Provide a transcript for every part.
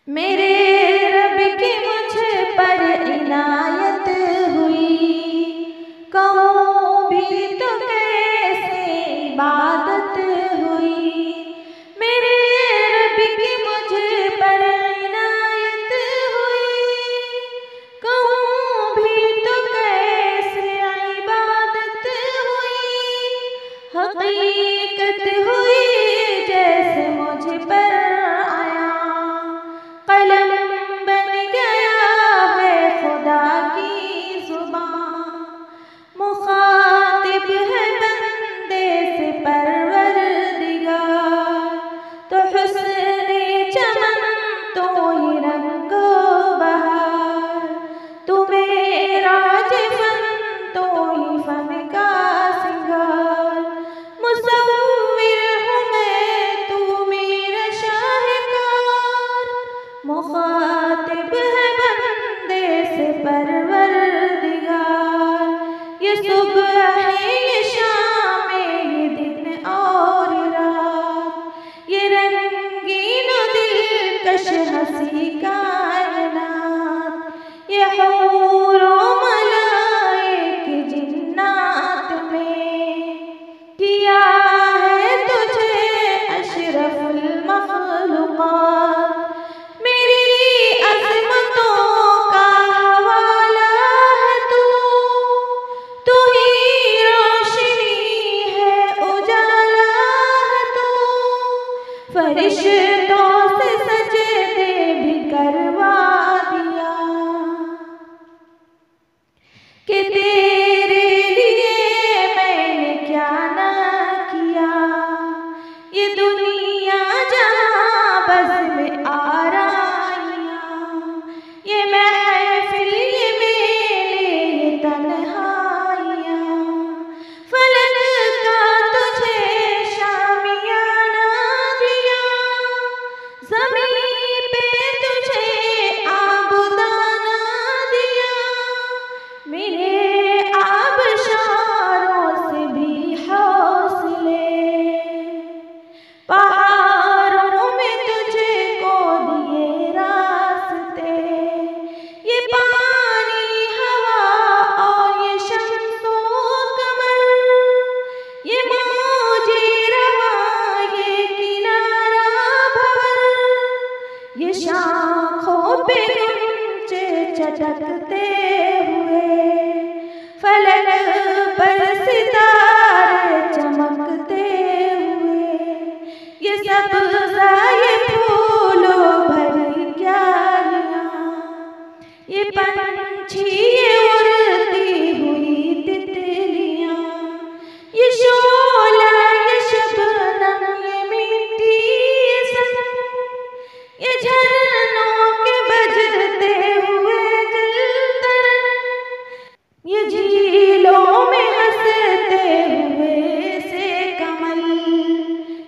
मेरे रब की मुझ पर इनायत हुई, कहूँ भी तो कैसे इबादत हुई। मेरे रब की मुझ पर इनायत हुई, कहूँ भी तो कैसे इबादत हुई। हकीकत हुई जैसे मुझ पर आया, कलम बन गया है खुदा की जुबान। मुखातिब है बंदे से परवरदिगार, तो हुस्ने चमन तो ही रंगो बहार। तू मेरा जिफन तो ही फन का सिंगार। मुसव्विर हूँ मैं, तू मेरा शाहकार। मुखातिब है बंदे से परवरदिगार। ये सुबह है, ये शाम है, ये दिन और रात, ये रंगीन दिलकश हंसी कायनात। ये हूर ओ मलाइक जिन्नात में किया है तुझे अशरफुल मखलूकात। मेरी अज़मतों का हवाला है तू, तू ही रोशनी है, उजाला है तू। फरिश्तों से सजदे भी करवा दिया कि तेरे लिए मैंने क्या ना किया। ये दुनिया जहाँ बज़्म में आराइयाँ, ये महफिल, ये मेले, ये तन्हाइयाँ। फलक का तुझे शामियाना दिया, ज़मीं पे तुझे आबदाना दिया। मेरे आबशारों से भी हौसले, पहाड़ों में तुझको दिए रास्ते। ये पानी, हवा और ये शम्सो कमर, ये मौजे रवा, ये किनारा भंवर, ये शाखों पे गुंचे चटकते हुए, फलक पर सितारे चमकते हुए। ये सब्ज़ा, ये फूलों भरी क्यारियाँ, ये पंछी, ये उड़ती हुई तितलियाँ, ये शोला, ये शबनम, ये मिट्टी, ये संग, ये झरनों के बजते हुए जलतरंग, ये झीलों में हंसते हुए से कमल,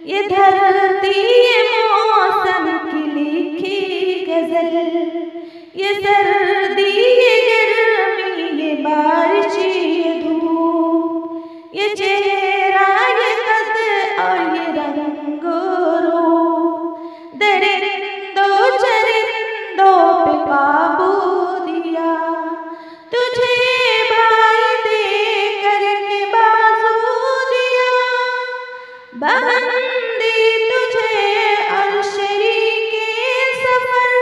ये धरती, ये मौसम की लिखी गजल। ये सर्दी, ये गर्मी, ये बारिश, ये धूप, ये चेहरा, ये कद और ये रंगो रूप। दरिंदों चरिंदों पे काबू दिया, तुझे भाई दे करके बाजू दिया। बंदी तुझे और शरीके सफर,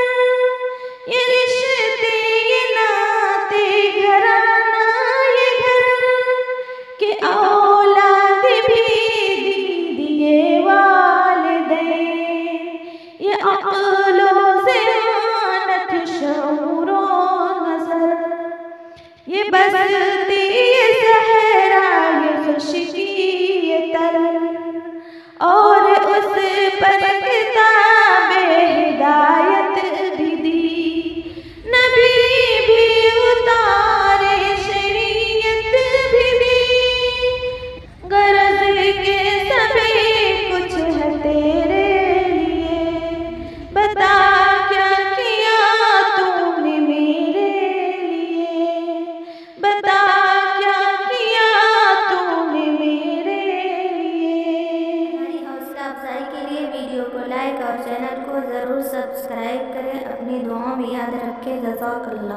ये रिश्ते, ये नाते, घराना, ये घर के औलाद भी दी दिए वालिदैन। ये अक़लों से मानत शऊरो नज़र, ये बस्ती, ये सहरा, ये खुशकी, ये तर, और उस पर किताबे हिदायत भी दी। नबी भी उतारे, शरीयत भी दी, गरज के सभी कुछ है तेरे लिए। बता क्या किया तूने मेरे लिए, बता क्या किया तूने मेरे सब्सक्राइब करें, अपनी दुआओं में याद रखें। जज़ाकल्लाह।